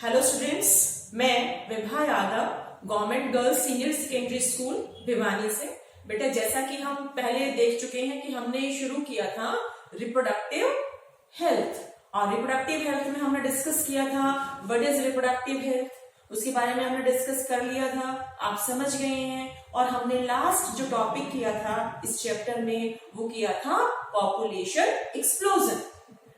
Hello students, मैं Vibha Yadav government girls senior secondary school Bhiwani से। बेटा, जैसा कि हम पहले देख चुके हैं कि हमने शुरू किया था रिप्रोडक्टिव हेल्थ, और रिप्रोडक्टिव हेल्थ में हमने डिस्कस किया था व्हाट इज रिप्रोडक्टिव हेल्थ, उसके बारे में हमने डिस्कस कर लिया था, आप समझ गए हैं। और हमने लास्ट जो टॉपिक किया था इस चैप्टर में वो किया था पॉपुलेशन एक्सप्लोजन।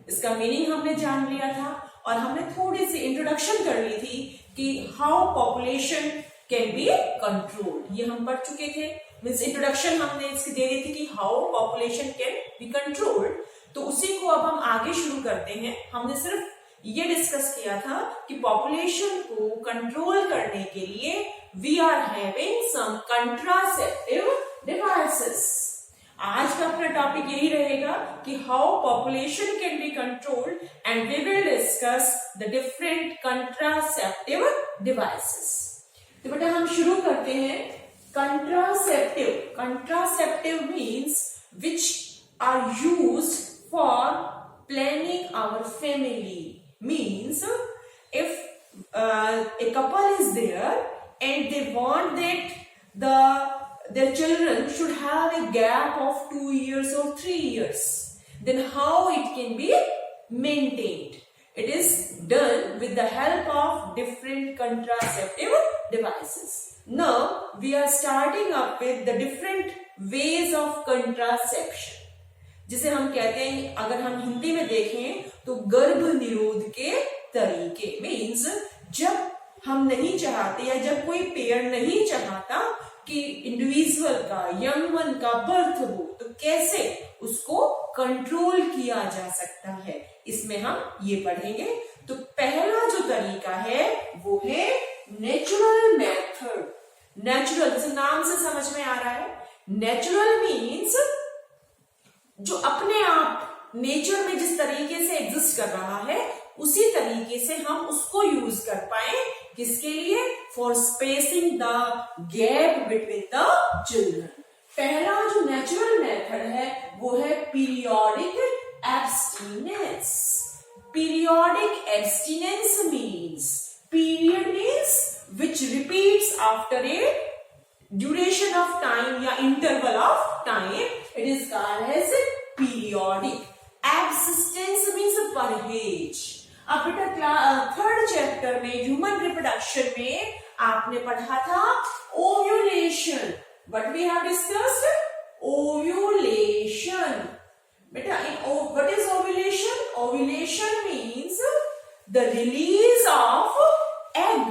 इसका मीनिंग हमने जान लिया था और हमने थोड़ी सी इंट्रोडक्शन कर ली थी कि how population can be controlled, ये हम पढ़ चुके थे। मींस इंट्रोडक्शन हमने इसकी दे दी थी कि how population can be controlled. तो उसी को अब हम आगे शुरू करते हैं। हमने सिर्फ ये डिस्कस किया था कि पॉपुलेशन को कंट्रोल करने के लिए we are having some contraceptive devices. आज का अपना टॉपिक यही रहेगा कि how population can be controlled and we will discuss the different contraceptive devices. तो बेटा हम शुरू करते हैं। Contraceptive means which are used for planning our family. Means if a couple is there and they want that their children should have a gap of 2 years or 3 years, then how it can be maintained? It is done with the help of different contraceptive devices. Now we are starting up with the different ways of contraception, जिसे हम कहते हैं, अगर हम हिंदी में देखें तो गर्भ निरोध के तरीके। मीन्स जब हम नहीं चाहते या जब कोई पेयर नहीं चाहता कि इंडिविजुअल का यंग वन का बर्थ हो, तो कैसे उसको कंट्रोल किया जा सकता है, इसमें हम ये पढ़ेंगे। तो पहला जो तरीका है वो है नेचुरल मेथड। नेचुरल जैसे नाम से समझ में आ रहा है, नेचुरल मीन्स जो अपने आप नेचर में जिस तरीके से एग्जिस्ट कर रहा है उसी तरीके से हम उसको यूज कर पाए। किसके लिए? For spacing the gap between the children. पहला जो नेचुरल मेथड है वो है periodic abstinence. Periodic abstinence means period means which repeats after a duration of time या interval of time, it is called as periodic. Abstinence means परहेज। अब बेटा third chapter में ह्यूमन रिप्रोडक्शन में आपने पढ़ा था ovulation. What we have discussed? Ovulation. बेटा what is ovulation? Ovulation means the release of egg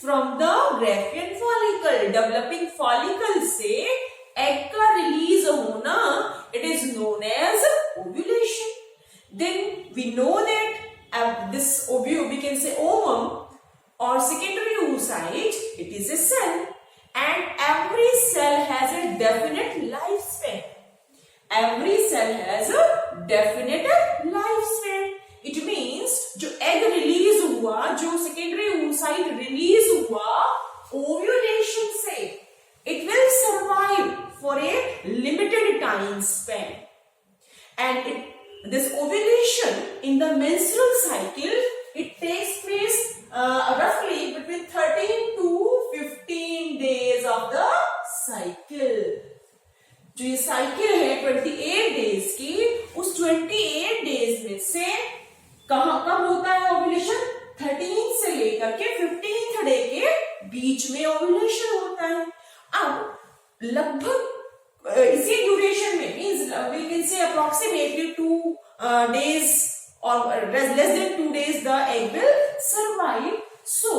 from the Graafian follicle। Developing follicle से एग का रिलीज होना, it is known as ovulation. Then we know that this ovum, we can say ovum or secondary oocyte, it is a cell and every cell has a definite lifespan. Every cell has a definite lifespan. It means जो egg release हुआ, जो secondary oocyte release हुआ ovulation से, it will survive for a limited time span. And this ovulation in the menstrual cycle, it takes place roughly between 13 to 15 days of the cycle. जो ये cycle है 28 days की, उस 28 days में से कब होता है ओव्यूलेशन? 13 से लेकर के 15th डे के बीच में ओव्यूलेशन होता है। अब लगभग इसी ड्यूरेशन में, means we can say approximately 2 days or less than 2 days the egg will survive. So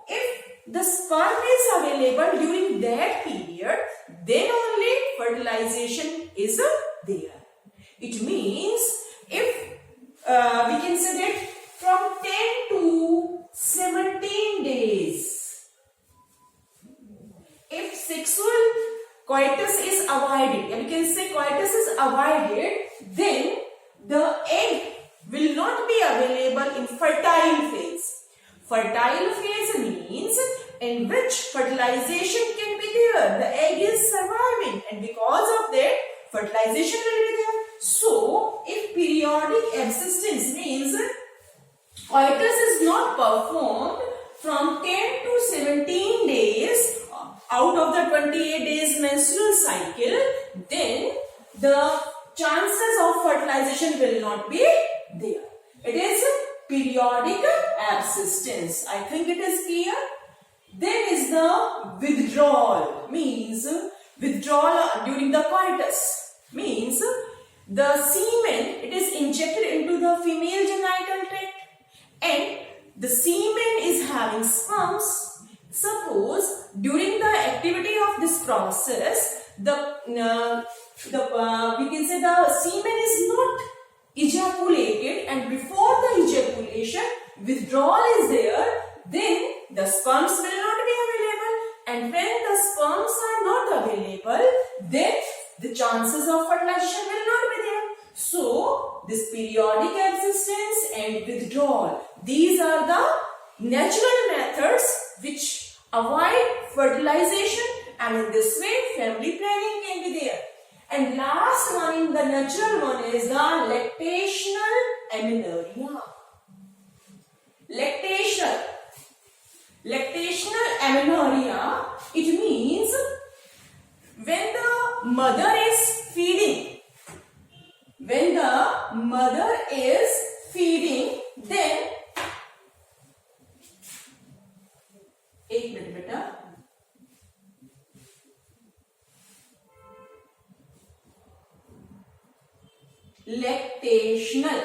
if the sperm is available during that period, then only fertilization is there. It means if we can say that from 10 to 17 days, if sexual coitus is avoided, and we can say coitus is avoided, then the egg will not be available in fertile phase. Fertile phase means in which fertilization can be there, the egg is surviving, and because of that fertilization will be there. So if periodic abstinence means coitus is not performed not be there. It is periodic absistence. I think it is clear. Then is the withdrawal, means withdrawal during the coitus, means the semen, it is injected into the female genital tract and the semen is having sperms. Suppose during the activity of this process, we can say the semen is not ejaculated, and before the ejaculation, withdrawal is there, then the sperms will not be available, and when the sperms are not available, then the chances of fertilization will not be there. So, this periodic absistence and withdrawal, these are the natural methods which avoid fertilization, and in this way family planning can be there. And last one in the natural one is the lactational amenorrhea. Lactational amenorrhea, it means when the mother is feeding, then एक minute बेटा, lactational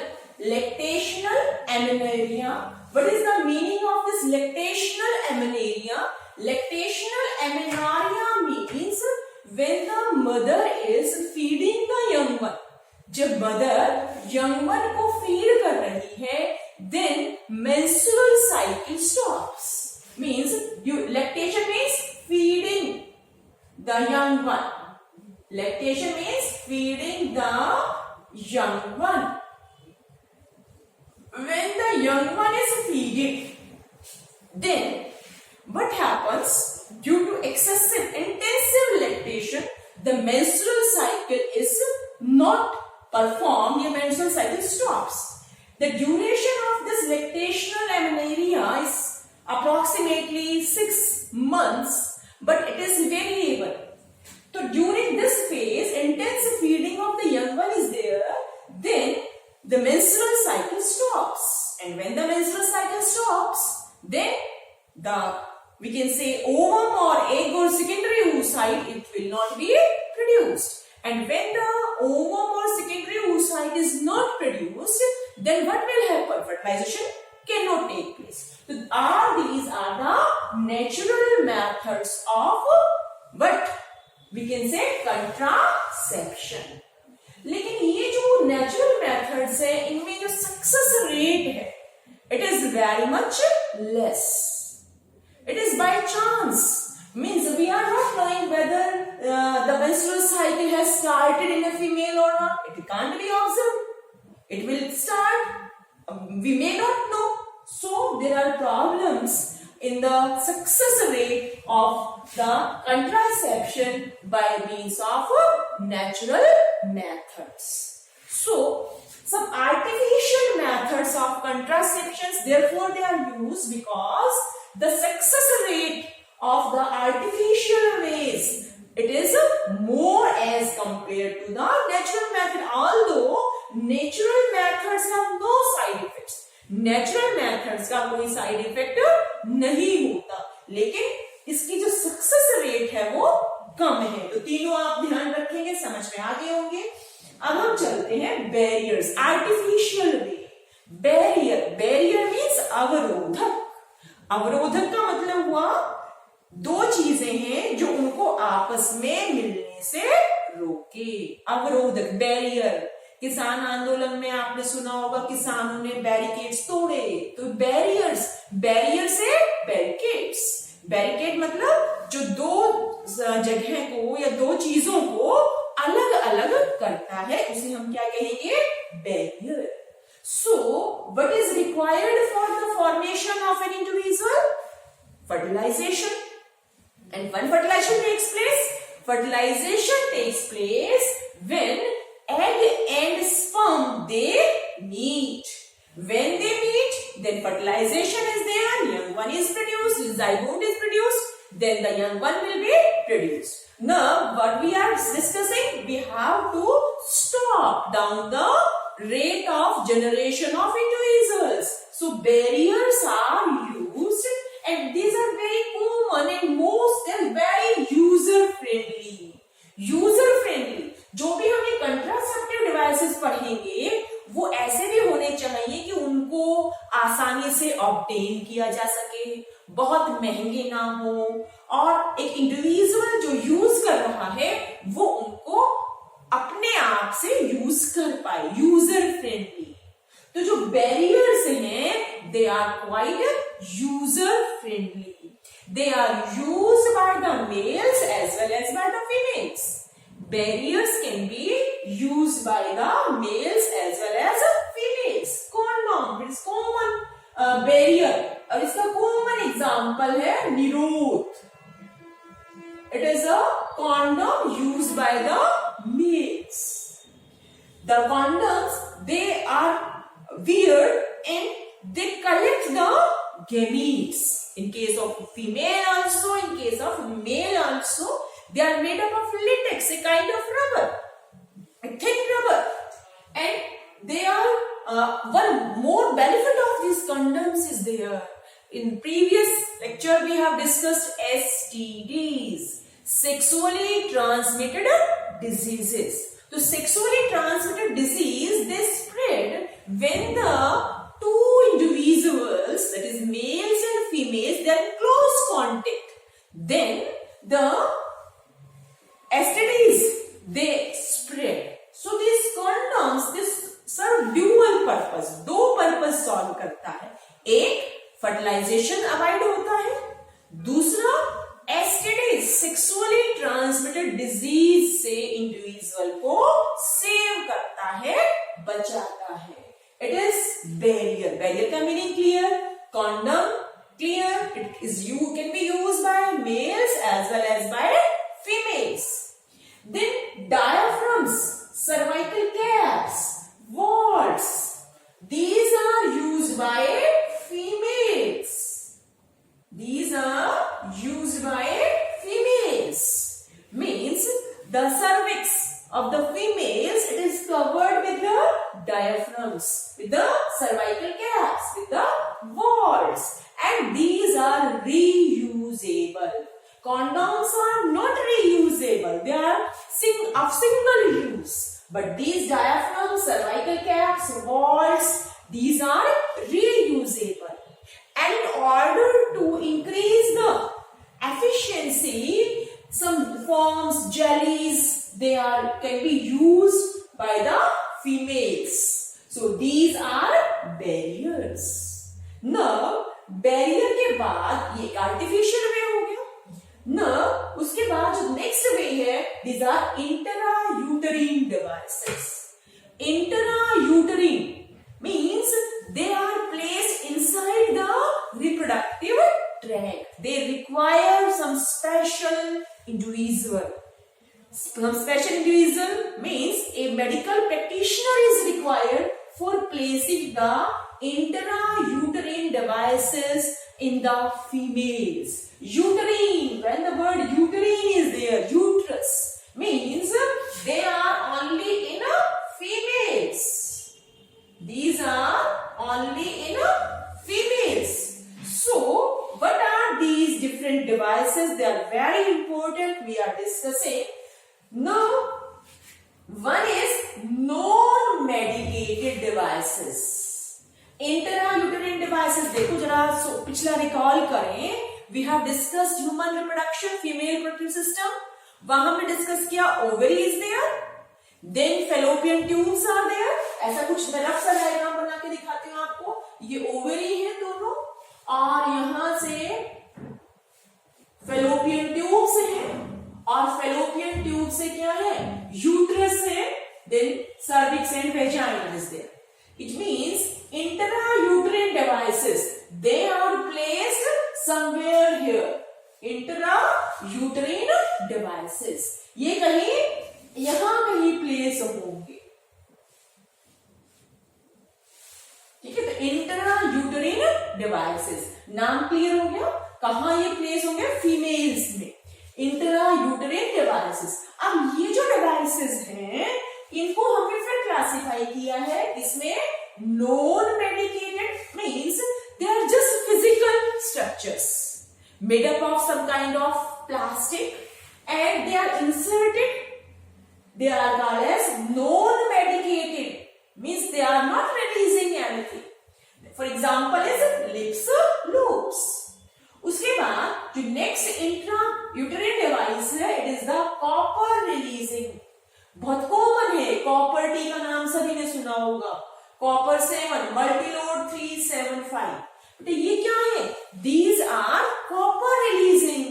amenorrhea. What is the meaning of this lactational amenorrhea? Lactational amenorrhea means when the mother is feeding the young one. जब mother young one को feed कर रही है, then menstrual cycle stops. Means lactation means feeding the young one. Lactation means feeding the young one. When the young one is feeding, then what happens? Due to excessive intensive lactation, the menstrual cycle is not performed. The menstrual cycle stops. The duration of this lactational amenorrhea is approximately 6 months, but it is variable. So during this phase, intense feeding of the young one is there, then the menstrual cycle stops. And when the menstrual cycle stops, then we can say ovum or egg or secondary oocyte, it will not be produced. And when the ovum or secondary oocyte is not produced, then what will happen? Fertilization cannot take place. So these are the natural methods of what we can say contraception. लेकिन ये जो natural methods है, इनमें जो success rate है, it is very much less. It is by chance. Means we are not knowing whether the menstrual cycle has started in a female or not. It can't be observed. It will start. We may not know. So there are problems in the success rate of the contraception by means of natural methods. So some artificial methods of contraceptions, therefore they are used because the success rate of the artificial ways, it is more as compared to the natural method. Although natural methods have no side effects. Natural methods का कोई side effect नहीं होता, लेकिन इसकी जो success rate है वो कम है. तो तीनों आप ध्यान रखेंगे, समझ में आ गए होंगे. अब हम चलते हैं बैरियर्स. आर्टिफिशियल वे. बैरियर मीन्स अवरोधक. अवरोधक का मतलब हुआ दो चीजें हैं जो उनको आपस में मिलने से रोके. अवरोधक, बैरियर. किसान आंदोलन में आपने सुना होगा किसानों ने बैरिकेड्स तोड़े, तो बैरियर से बैरिकेड्स. बैरिकेड मतलब जो दो जगह को या दो चीजों को अलग अलग करता है, उसे हम क्या कहेंगे? Barrier. So what is required for the formation of an individual? Fertilization. And when fertilization takes place? Fertilization takes place when egg and sperm they meet. When they meet, then fertilization is there, young one is produced, zygote is produced, then the young one will be produced. Now what we are discussing, we have to stop down the rate of generation of individuals. So barriers are used and these are very common and most they're very user friendly. User friendly. जो भी हम ये contraceptive devices पढ़ेंगे वो ऐसे भी होने चाहिए कि उनको आसानी से ऑब्टेन किया जा सके, बहुत महंगे ना हो और एक इंडिविजुअल जो यूज कर रहा है वो उनको अपने आप से यूज कर पाए, यूजर फ्रेंडली. तो जो बैरियर्स हैं they are quite user friendly. They are used by the males as well as by the females. Barriers can be used by the males as well as females. Condom, it is common barrier और इसका common example है निरोध. It is a condom used by the males. The condoms they are weird and they collect the gametes. In case of female also, in case of male also. They are made up of latex, a kind of rubber, a thin rubber, and they are one more benefit of these condoms is there. In previous lecture we have discussed STDs, sexually transmitted diseases. So sexually transmitted disease they spread when the two individuals, that is males and females, they are in close contact. Then the STDs they spread. So these condoms this serve dual purpose. दो purpose solve करता है. एक fertilization avoid होता है, दूसरा STDs sexually transmitted disease से individual को save करता है, बचाता है. It is barrier. Barrier का meaning clear. Condom clear. It is can be used by males as well as by females. Then diaphragms, cervical caps, warts, these are used by females. These are used by females. Means the cervix of the females it is covered with the diaphragms, with the cervical caps, with the warts, and these are reusable. Condoms are not reusable. They are of single use. But these diaphragms, cervical caps, warts, these are reusable. And in order to increase the efficiency, some forms, jellies, they can be used by the females. So these are barriers. Now, barrier के बाद ये artificial way हो गया. Now, उसके बाद जो next way है, these are intrauterine devices. Intrauterine means they are placed inside the reproductive tract. They require some special individual. Some special individual means a medical practitioner is required for placing the intrauterine devices in the females. Uterine, when the word uterine is there, uterus means they are only in females. These are only in females. So, what are these different devices? They are very important. We are discussing. Now, one is non-medicated devices. Intrauterine devices. देखो जरा पिछला recall करें. We have discussed human reproduction, female reproductive system. वहां हमने discuss किया ovary is there, then fallopian tubes are there. ऐसा कुछ मैं रफ सा डायग्राम बना के दिखाती हूँ आपको. ये ओवरी है दोनों और यहां से फेलोपियन ट्यूब्स है और फेलोपियन ट्यूब से क्या है, यूट्रस है. Then cervix and vagina is there. It means intrauterine devices, they are placed somewhere here. Intrauterine devices, ये कहीं यहां कहीं प्लेस होंगे. ठीक है, तो इंट्रायूटेरिन डिवाइसेस नाम क्लियर हो गया. कहां ये प्लेस होंगे, फीमेल्स में. Intrauterine devices. अब ये जो डिवाइसेस हैं इनको हमने फिर क्लासिफाई किया है structures made up of some kind of plastic, and they are inserted. They are called as non-medicated, means they are not releasing anything. For example is lips loops. उसके बाद जो next intrauterine device है, it is the copper releasing. बहुत common है, copper T का नाम सभी ने सुना होगा, कॉपर 7, मल्टीलोड 375. तो ये क्या है? These are copper releasing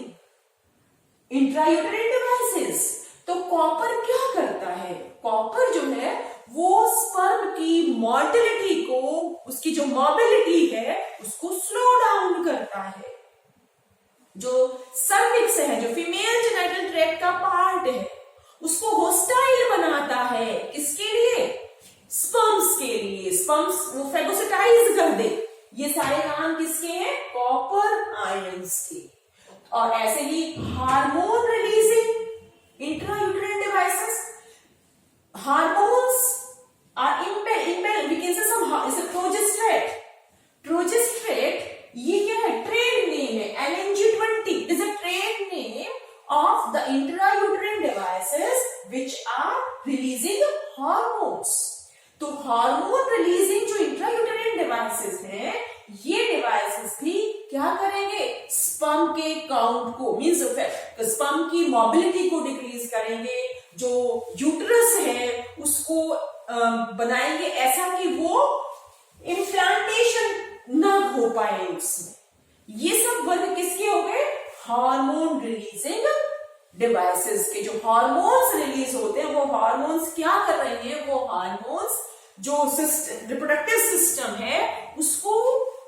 intrauterine devices. तो कॉपर क्या करता है? कॉपर जो है वो स्पर्म की मोटिलिटी को, उसकी जो मोबिलिटी है उसको स्लो डाउन करता है. जो सर्विक्स है, जो फीमेल जेनिटल ट्रैक्ट का पार्ट है, उसको होस्टाइल बनाता है. किसके लिए? स्पर्म्स के लिए. स्पर्म्स वो फेगोसिटाइज कर दे. ये सारे काम किसके हैं? कॉपर आयंस के. और ऐसे ही hormone releasing intrauterine devices. Hormones are embed, we can say some is प्रोजेस्टेट. प्रोजेस्टेट ये क्या है? ट्रेड नेम है. LNG20 is a trade name of the intrauterine devices which are releasing hormones. तो हार्मोन रिलीजिंग जो इंट्रायूटेरिन डिवाइसेस हैं, ये devices भी क्या करेंगे? स्पर्म के काउंट को, मींस स्पर्म की मोबिलिटी को डिक्रीज करेंगे. जो यूट्रस है उसको बनाएंगे ऐसा कि वो इम्प्लांटेशन ना हो पाए उसमें. ये सब वर्ग किसके हो गए? हार्मोन रिलीजिंग डिवाइसेस के. जो हार्मोन्स रिलीज होते हैं वो हार्मोन्स क्या कर रहे हैं? वो हार्मोन्स जो रिप्रोडक्टिव सिस्टम है उसको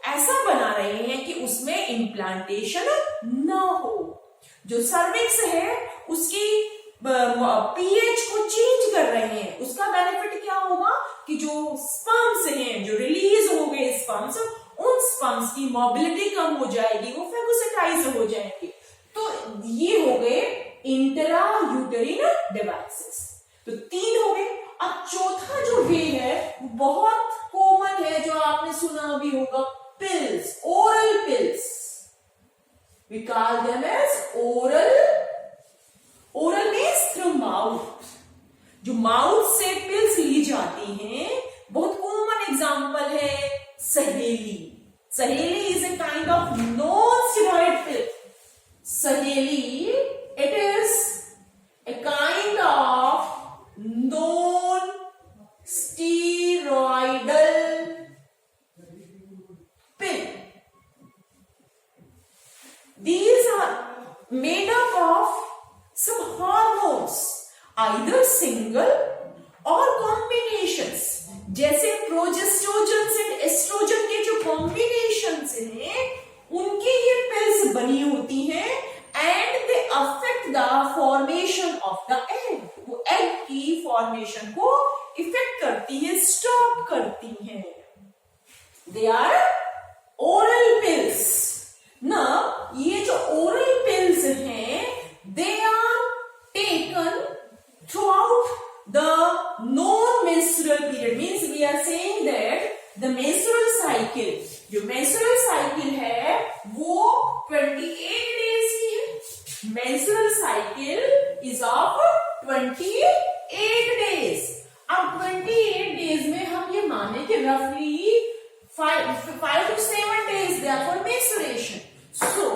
ऐसा बना रहे हैं कि उसमें इम्प्लांटेशन ना हो. जो सर्विक्स है उसकी पीएच को चेंज कर रहे हैं. उसका बेनिफिट क्या होगा? कि जो स्पर्म्स हैं, जो रिलीज हो गए स्पर्म्स, उन स्पर्म्स की मोबिलिटी कम हो जाएगी, वो फेगोसिटाइज हो जाएंगे. तो ये हो गए इंट्रायूटेरिन डिवाइसेस. तो 3 हो गए. अब चौथा जो वे है वो बहुत कॉमन है, जो आपने सुना भी होगा, pills, oral pills. We call them as oral. Oral means through mouth. जो माउथ से पिल्स ली जाती हैं, बहुत कॉमन एग्जांपल है Saheli. Saheli is a kind of non steroid pill. Saheli it is a kind of non steroidal pill. These are made up of some hormones, either single or combinations. जैसे प्रोजेस्टेरोजन and oestrogen के जो combinations हैं, उनकी ये pills बनी होती हैं. And they affect the formation of the egg. वो एग की फॉर्मेशन को इफेक्ट करती है, स्टॉप करती हैं. They are oral pills. ना ये जो ओरल पिल्स हैं, they are taken throughout the non menstrual period. Means we are saying that the menstrual cycle, जो मेंस्ट्रुअल साइकिल है वो 28 डेज की है. Menstrual cycle is of 28 days. अब 28 डेज में हम ये माने कि रफली 5 to 7 days they are for menstruation. So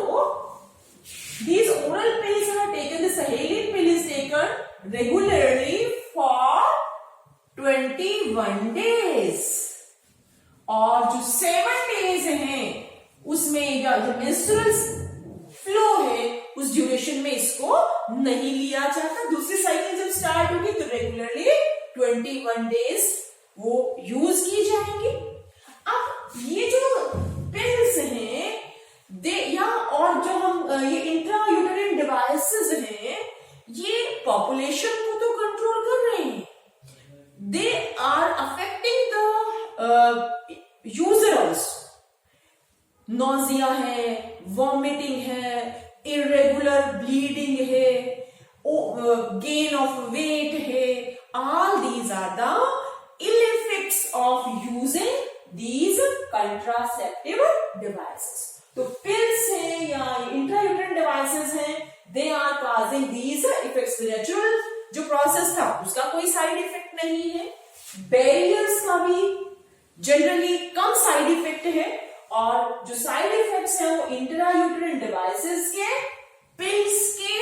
these oral pills are taken. The Sahelin pill is taken regularly for 21 days. और जो 7 days हैं उसमें जो menstrual flow है उस ड्यूरेशन में इसको नहीं लिया जाता. दूसरी साइकिल जब स्टार्ट होगी तो रेगुलरली 21 days वो यूज की जाएंगी. अब ये जो पिल्स हैं दे या और जो हम ये इंट्रायूटेरिन डिवाइसेस हैं, ये पॉपुलेशन को तो कंट्रोल कर रहे हैं. They are affecting the user also. Nausea है, वॉमिटिंग है, इरेगुलर ब्लीडिंग है, गेन ऑफ वेट है. All these are the ill effects of using these contraceptive devices. तो pills डिवाइसेस हैं, they are causing these effects. Natural जो process था उसका कोई साइड इफेक्ट नहीं है, बैरियर्स का भी जनरली कम साइड इफेक्ट है, और जो साइड इफेक्ट्स हैं वो इंट्रायूटेरिन डिवाइसेस के, पिल्स के,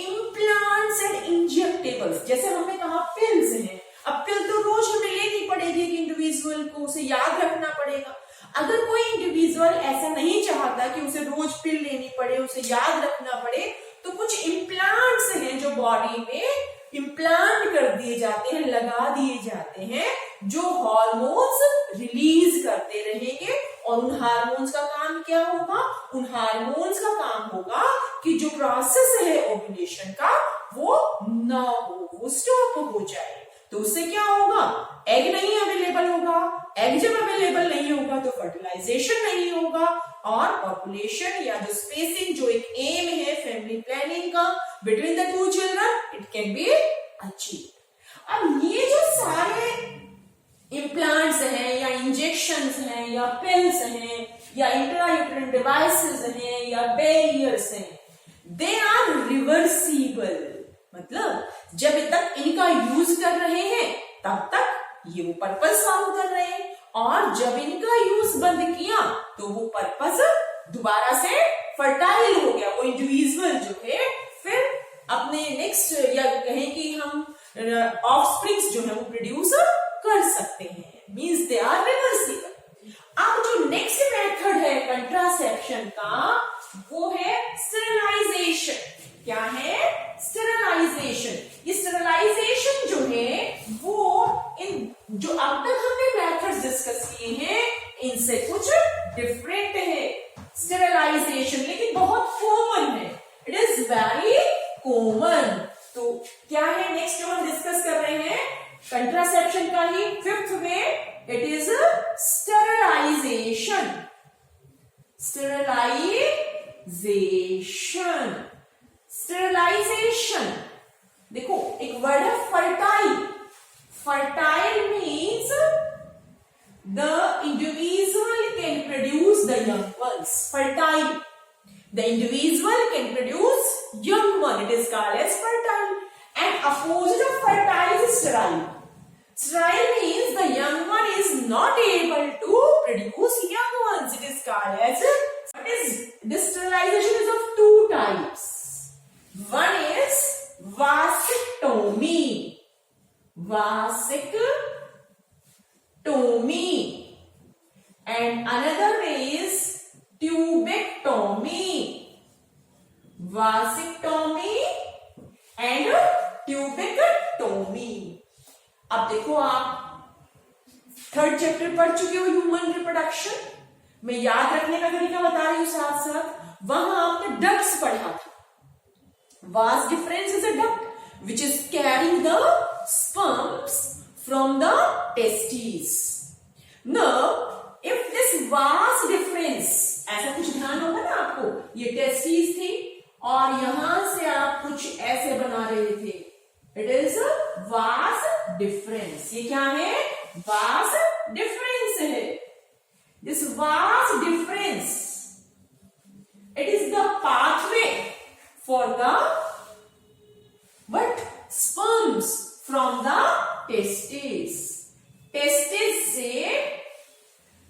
इम्प्लांट्स एंड इंजेक्टेबल्स। जैसे हमने कहा पिल्स हैं, अब पिल तो रोज हमें लेनी पड़ेगी एक इंडिविजुअल को, उसे याद रखना पड़ेगा। अगर कोई इंडिविजुअल ऐसा नहीं चाहता कि उसे रोज पिल लेनी पड़े, उसे याद रखना पड़े, तो कुछ इम्प्लांट्स हैं जो बॉडी में इम्प्लांट कर दिए जाते हैं, लगा दिए जाते हैं, जो हार्मोन्स रिलीज करते रहेंगे। और उन हार्मोन्स का काम क्या होगा? उन हार्मोन्स का काम होगा कि जो प्रोसेस है ओव्यूलेशन का वो ना हो, वो स्टॉप हो जाए। तो उससे क्या होगा? एग नहीं अवेलेबल होगा, एग जब अवेलेबल नहीं होगा तो फर्टिलाइजेशन नहीं होगा, और पॉपुलेशन या जो स्पेसिंग जो एक एम है फैमिली प्लानिंग का between the two children, it can be achieved. अब ये जो सारे इम्प्लांट्स हैं या इंजेक्शंस हैं या पिल्स हैं या इंट्रायूटेरिन डिवाइसेस हैं या बैरियर्स हैं, दे आर रिवर्सिबल। मतलब जब तक इनका यूज कर रहे हैं तब तक ये वो पर्पस सर्व कर रहे हैं, और जब इनका यूज बंद किया तो वो पर्पस दोबारा से फर्टाइल हो गया। वो इंडिविजुअल जो है फिर अपने नेक्स्ट या कहें कि हम ऑफस्प्रिंग्स जो है वो प्रोड्यूस कर सकते हैं, मींस दे आर रिवर्सिबल। अब जो नेक्स्ट मेथड है कंट्रासेप्शन का वो है स्टेरिलाइजेशन। क्या है? स्टेरिलाइजेशन। ये स्टेरिलाइजेशन जो है वो इन जो अब तक हमने मेथड्स डिस्कस किए हैं इनसे कुछ डिफरेंट है स्टेरिलाइजेशन, लेकिन बहुत कॉमन है, इट इज वेरी कॉमन। तो क्या है नेक्स्ट जो हम डिस्कस कर रहे हैं? कंट्रासेप्शन का ही fifth way, it is sterilization. Sterilization, sterilization. देखो एक वर्ड है fertile. Fertile means the individual can produce the young ones. Fertile, the individual can produce young one, it is called as fertile. And opposite of fertile is sterile. Sterile means the young one is not able to produce young ones, it is called as, what is this? Sterilization is of two types. One is vasectomy. Vasectomy. And another is tubectomy. Vasectomy and tubectomy. अब देखो आप third chapter पढ़ चुके हो human reproduction में, याद रखने का तरीका बता रही हूं साथ साथ। वहां आपने डक्ट्स पढ़ा था। Vas deferens is a duct which is carrying the sperms from the testis. Now if this vas deferens, ऐसा कुछ ध्यान होगा ना आपको, ये टेस्टिस थी और यहां से आप कुछ ऐसे बना रहे थे, इट इज वास डिफरेंस। ये क्या है? वास डिफरेंस है। This vas deferens, it is the pathway for the what? Sperms from the testis. Testis से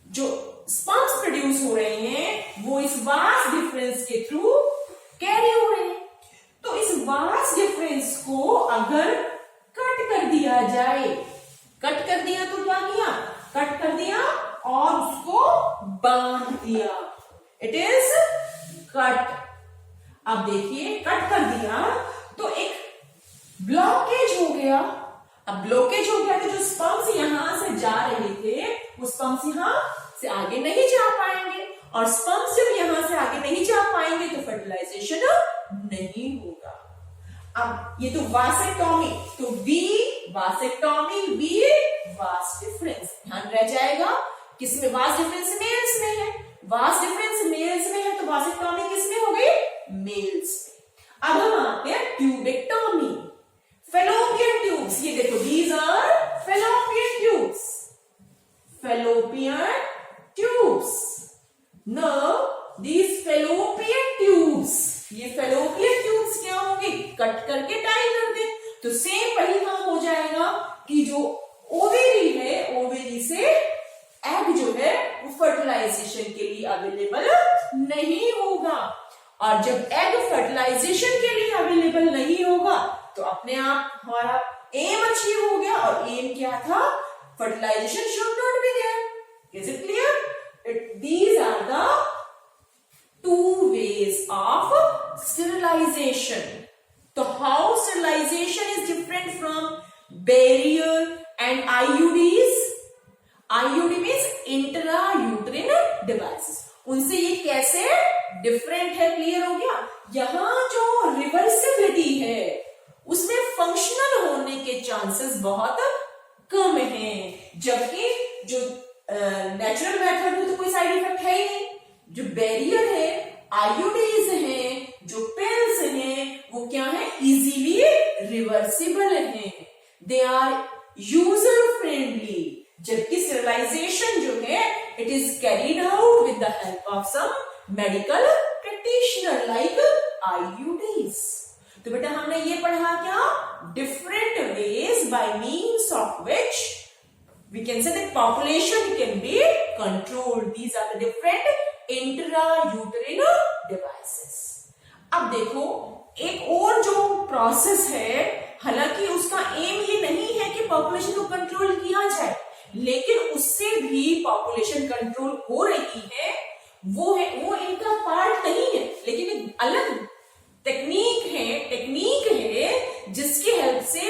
जो स्पर्म्स प्रोड्यूस हो रहे हैं वो इस वास डिफरेंस के थ्रू कैरी हो रहे हैं। तो इस वास डिफरेंस को अगर कट कर दिया जाए, कट कर दिया तो क्या किया? कट कर दिया और उसको बांध दिया, इट इज कट। अब देखिए कट कर दिया तो एक ब्लॉकेज हो गया। अब ब्लॉकेज हो गया तो जो स्पर्म्स यहां से जा रहे थे वो स्पर्म्स यहां से आगे नहीं जा पाएंगे, और स्पर्म्स जब यहां से आगे नहीं जा पाएंगे तो फर्टिलाइजेशन नहीं होगा। अब ये तो वासेक्टोमी, तो B vasectomy, B vas deferens. ध्यान रह जाएगा किसमें? वास डिफरेंस मेल्स में है। वास डिफरेंस मेल्स में है तो वासेक्टोमी किसमें हो गई? मेल्स में। अब हम आते हैं ट्यूबेक्टोमी, फेलोपियन ट्यूब्स। ये देखो these are fallopian tubes, fallopian tubes. Now these fallopian fallopian tubes, ये फेलोपियन ट्यूब्स क्या होंगे, कट करके टाई कर दे तो सेम वही काम हो जाएगा कि जो ओवेरी है, ओवेरी से एग जो है वो फर्टिलाइजेशन के लिए अवेलेबल नहीं होगा। और जब एग फर्टिलाइजेशन के लिए अवेलेबल नहीं होगा तो अपने आप हमारा एम अचीव हो गया, और एम क्या था, fertilization should not be there. Is it clear? These are the two ways of sterilization. So how sterilization is different from barrier and IUDs? IUD means intrauterine devices. उनसे ये कैसे डिफरेंट है, क्लियर हो गया? यहाँ जो रिवर्सिबिलिटी है उसमें फंक्शनल होने के चांसेस बहुत कम हैं, जबकि जो नेचुरल मेथड में तो कोई साइड इफेक्ट है ही नहीं। जो बैरियर है, आईयूडीज हैं, जो पिल्स हैं, वो क्या है, इजीली रिवर्सिबल हैं, दे आर यूजर फ्रेंडली। जबकि स्टेरिलाइजेशन जो है it is carried out with the help of some medical practitioner like IUDs. तो बेटा हमने ये पढ़ा क्या, different ways by means of which we can say that population can be controlled. These are the different intrauterine devices. अब देखो एक और जो प्रोसेस है, हालांकि उसका एम ये नहीं है कि पॉपुलेशन को कंट्रोल किया जाए, लेकिन उससे भी पॉपुलेशन कंट्रोल हो रही है, वो इनका पार्ट नहीं है, लेकिन एक अलग टेक्निक है जिसकी हेल्प से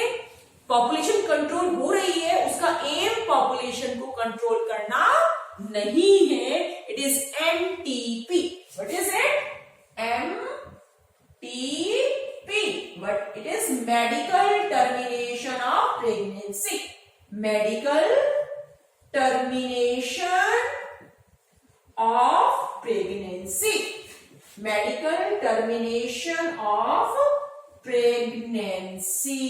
पॉपुलेशन कंट्रोल हो रही है। उसका एम पॉपुलेशन को कंट्रोल करना नहीं है। It is MTP. What is it? MTP, but it is medical termination of pregnancy. Medical termination of pregnancy. Medical termination of pregnancy.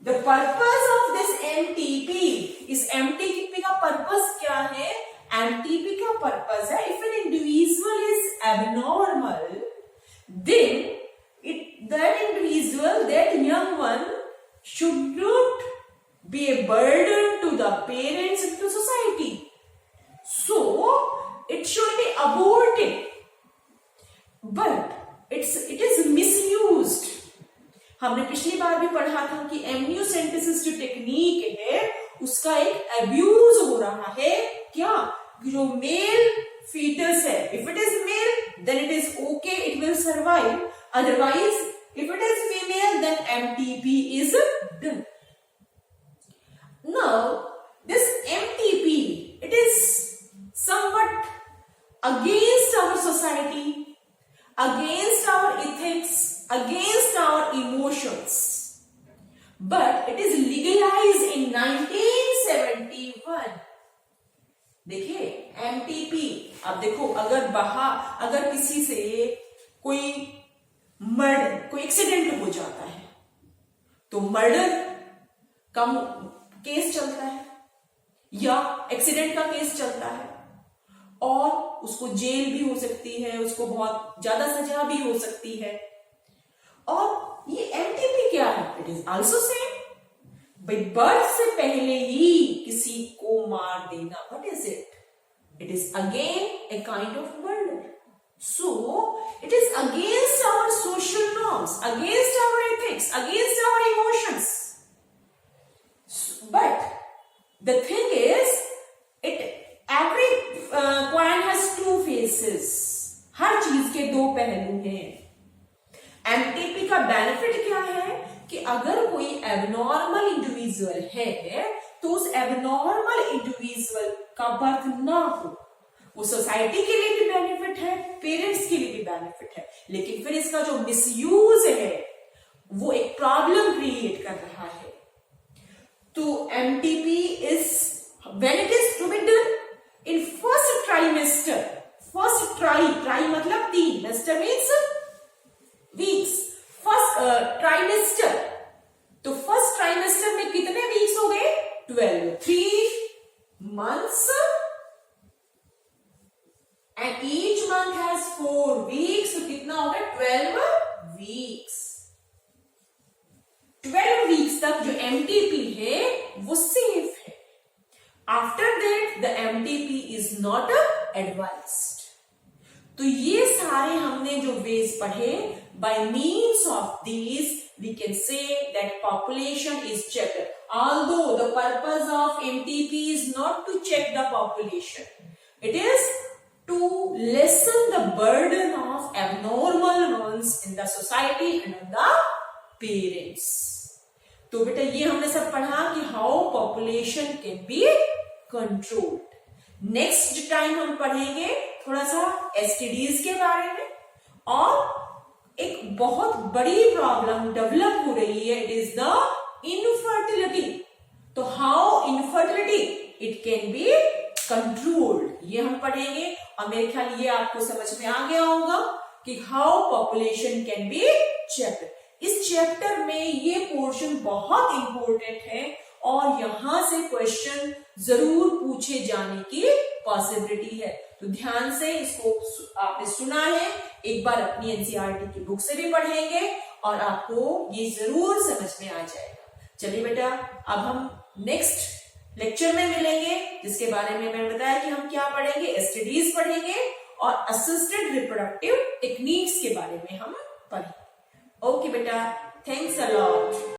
The purpose of this MTP, इस MTP का purpose क्या है? MTP का purpose है, if an individual is abnormal, then that individual, that young one should not be a burden to the parents and to society. So it should be aborted, but it is misused. हमने पिछली बार भी पढ़ा था कि amniocentesis जो technique है उसका एक अब्यूज हो रहा है। क्या? जो मेल फीटस है, if it is male then it is okay, it will survive, otherwise if it is female then MTP is done. Now this MTP it is something against our society, against our ethics, against our emotions, but it is legalized in 1971. देखिए MTP, अब देखो अगर किसी से कोई accident हो जाता है तो मर्डर का केस चलता है या एक्सीडेंट का केस चलता है, और उसको जेल भी हो सकती है, उसको बहुत ज्यादा सजा भी हो सकती है। और ये एमटीपी क्या है? इट इज आल्सो सेम, भाई बर्थ से पहले ही किसी को मार देना। What is it? It is again a kind of murder. So it is against our social norms, against our ethics, against our emotions. But the thing is every coin has two faces. हर चीज के दो पहलू हैं। MTP का benefit क्या है कि अगर कोई एबनॉर्मल इंडिविजुअल है तो उस एबनॉर्मल इंडिविजुअल का बर्थ ना हो, वो सोसाइटी के लिए भी बेनिफिट है, पेरेंट्स के लिए भी बेनिफिट है, लेकिन फिर इसका जो मिसयूज है वो एक प्रॉब्लम क्रिएट कर रहा है। तो MTP is when it is to be done in first trimester, first try मतलब 3, mester means weeks, first trimester, तो first trimester में कितने weeks हो गए? 12, 3 months, and each month month has 4 weeks, तो कितना होगा 12 वीक्स। 12 वीक्स तक जो एमटीपी है वो सेफ है। After that the MTP is not advised. तो ये सारे हमने जो वेज पढ़े, by means of these we can say that population is checked. Although the purpose of MTP is not to check the population, it is to lessen the burden of abnormal ones in the society and on the parents. तो बेटा ये हमने सब पढ़ा कि how population can be controlled. Next time हम पढ़ेंगे थोड़ा सा STDs के बारे में, और एक बहुत बड़ी प्रॉब्लम डेवलप हो रही है, इट इज द इनफर्टिलिटी। तो how infertility it can be controlled, ये हम पढ़ेंगे। और मेरे ख्याल ये आपको समझ में आ गया होगा कि how population can be checked. इस चैप्टर में ये पोर्शन बहुत इंपॉर्टेंट है और यहां से क्वेश्चन जरूर पूछे जाने की पॉसिबिलिटी है। तो ध्यान से इसको आपने सुना है, एक बार अपनी एनसीईआरटी की बुक से भी पढ़ेंगे और आपको ये जरूर समझ में आ जाएगा। चलिए बेटा, अब हम नेक्स्ट लेक्चर में मिलेंगे, जिसके बारे में मैंने बताया कि हम क्या पढ़ेंगे, एसटीडीज पढ़ेंगे और असिस्टेड रिप्रोडक्टिव टेक्निक्स के बारे में हम पढ़ेंगे। ओके बेटा, थैंक्स अ लॉट।